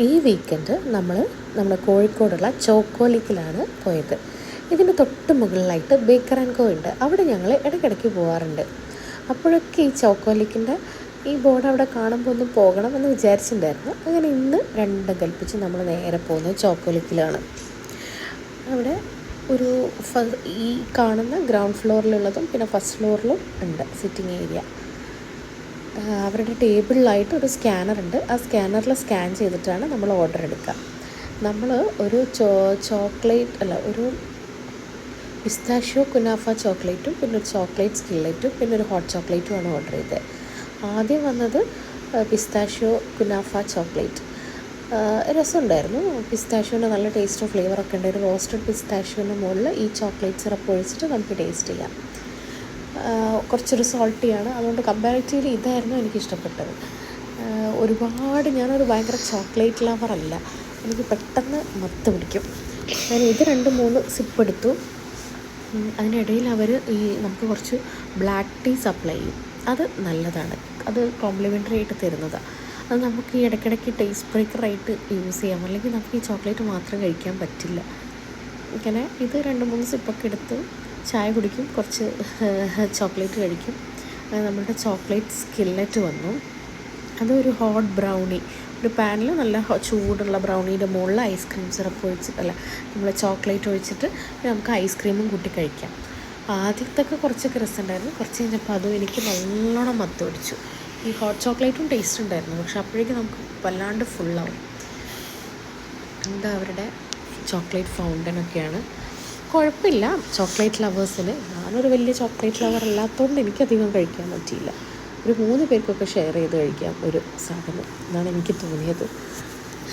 ഈ വീക്കെൻഡ് നമ്മുടെ കോഴിക്കോടുള്ള ചോക്കോലിക്കിലാണ് പോയത്. ഇതിൻ്റെ തൊട്ട് മുകളിലായിട്ട് ബേക്കർ ആൻഡ് കോ ഉണ്ട്. അവിടെ ഞങ്ങൾ ഇടയ്ക്കിടയ്ക്ക് പോകാറുണ്ട്. അപ്പോഴൊക്കെ ഈ ചോക്കോലിക്കിൻ്റെ ഈ ബോർഡ് അവിടെ കാണുമ്പോൾ ഒന്ന് പോകണം എന്ന് വിചാരിച്ചിട്ടുണ്ടായിരുന്നു. അങ്ങനെ ഇന്ന് രണ്ടും കൽപ്പിച്ച് നമ്മൾ നേരെ പോകുന്നത് ചോക്കോലിക്കിലാണ്. അവിടെ ഒരു ഈ കാണുന്ന ഗ്രൗണ്ട് ഫ്ലോറിലുള്ളതും പിന്നെ ഫസ്റ്റ് ഫ്ലോറിലും ഉണ്ട് സിറ്റിംഗ് ഏരിയ. അവരുടെ ടേബിളിലായിട്ട് ഒരു സ്കാനർ ഉണ്ട്. ആ സ്കാനറിൽ സ്കാൻ ചെയ്തിട്ടാണ് നമ്മൾ ഓർഡർ എടുക്കുക. നമ്മൾ ഒരു ഒരു പിസ്താഷ്യോ കുനാഫ ചോക്ലേറ്റും പിന്നെ ഒരു ചോക്ലേറ്റ് സ്കില്ലറ്റും പിന്നെ ഒരു ഹോട്ട് ചോക്ലേറ്റുമാണ് ഓർഡർ ചെയ്തത്. ആദ്യം വന്നത് പിസ്താഷ്യോ കുനാഫ ചോക്ലേറ്റ്. രസമുണ്ടായിരുന്നു. പിസ്താഷ്യോൻ്റെ നല്ല ടേസ്റ്റും ഫ്ലേവറൊക്കെ ഉണ്ട്. ഒരു റോസ്റ്റഡ് പിസ്താഷ്യോൻ്റെ മുകളിൽ ഈ ചോക്ലേറ്റ് സിറപ്പ് ഒഴിച്ചിട്ട് നമുക്ക് ടേസ്റ്റ് ചെയ്യാം. കുറച്ചൊരു സോൾട്ടിയാണ്. അതുകൊണ്ട് കമ്പാരിറ്റീവ്ലി ഇതായിരുന്നു എനിക്കിഷ്ടപ്പെട്ടത്. ഞാനൊരു ഭയങ്കര ചോക്ലേറ്റ് ലവറല്ല. എനിക്ക് പെട്ടെന്ന് മത്ത് പിടിക്കും. ഞാൻ ഇത് 2-3 സിപ്പ് എടുത്തു. അതിനിടയിൽ അവർ നമുക്ക് കുറച്ച് ബ്ലാക്ക് ടീ സപ്ലൈ ചെയ്യും. അത് നല്ലതാണ്. അത് കോംപ്ലിമെൻ്ററി ആയിട്ട് തരുന്നതാണ്. അത് നമുക്ക് ഈ ഇടയ്ക്കിടയ്ക്ക് ടേസ്റ്റ് ബ്രേക്കറായിട്ട് യൂസ് ചെയ്യാം. അല്ലെങ്കിൽ നമുക്ക് ഈ ചോക്ലേറ്റ് മാത്രം കഴിക്കാൻ പറ്റില്ല. ഇങ്ങനെ ഇത് 2-3 സിപ്പൊക്കെ എടുത്ത് ചായ കുടിക്കും, കുറച്ച് ചോക്ലേറ്റ് കഴിക്കും. നമ്മളുടെ ചോക്ലേറ്റ് സ്കില്ലറ്റ് വന്നു. അതൊരു ഹോട്ട് ബ്രൗണി, ഒരു പാനിൽ നല്ല ചൂടുള്ള ബ്രൗണീൻ്റെ മുകളിൽ ഐസ്ക്രീം സിറപ്പ് നമ്മൾ ചോക്ലേറ്റ് ഒഴിച്ചിട്ട് നമുക്ക് ഐസ്ക്രീമും കൂട്ടി കഴിക്കാം. ആദ്യത്തൊക്കെ കുറച്ചൊക്കെ രസമുണ്ടായിരുന്നു. കുറച്ച് കഴിഞ്ഞപ്പോൾ അതും എനിക്ക് നല്ലോണം മത്ത് പിടിച്ചു. ഈ ഹോട്ട് ചോക്ലേറ്റും ടേസ്റ്റ് ഉണ്ടായിരുന്നു, പക്ഷെ അപ്പോഴേക്കും നമുക്ക് വല്ലാണ്ട് ഫുള്ളാവും. എന്താ അവരുടെ ചോക്ലേറ്റ് ഫൗണ്ടനൊക്കെയാണ്. കുഴപ്പമില്ല ചോക്ലേറ്റ് ലവേഴ്സിന്. ഞാനൊരു വലിയ ചോക്ലേറ്റ് ലവർ അല്ലാത്തതുകൊണ്ട് എനിക്കധികം കഴിക്കാൻ പറ്റിയില്ല. ഒരു 3 പേർക്കൊക്കെ ഷെയർ ചെയ്ത് കഴിക്കാം ഒരു സാധനം എന്നാണ് എനിക്ക് തോന്നിയത്.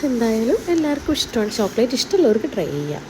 എന്തായാലും എല്ലാവർക്കും ഇഷ്ടമാണ് ചോക്ലേറ്റ്. ഇഷ്ടമുള്ളവർക്ക് ട്രൈ ചെയ്യാം.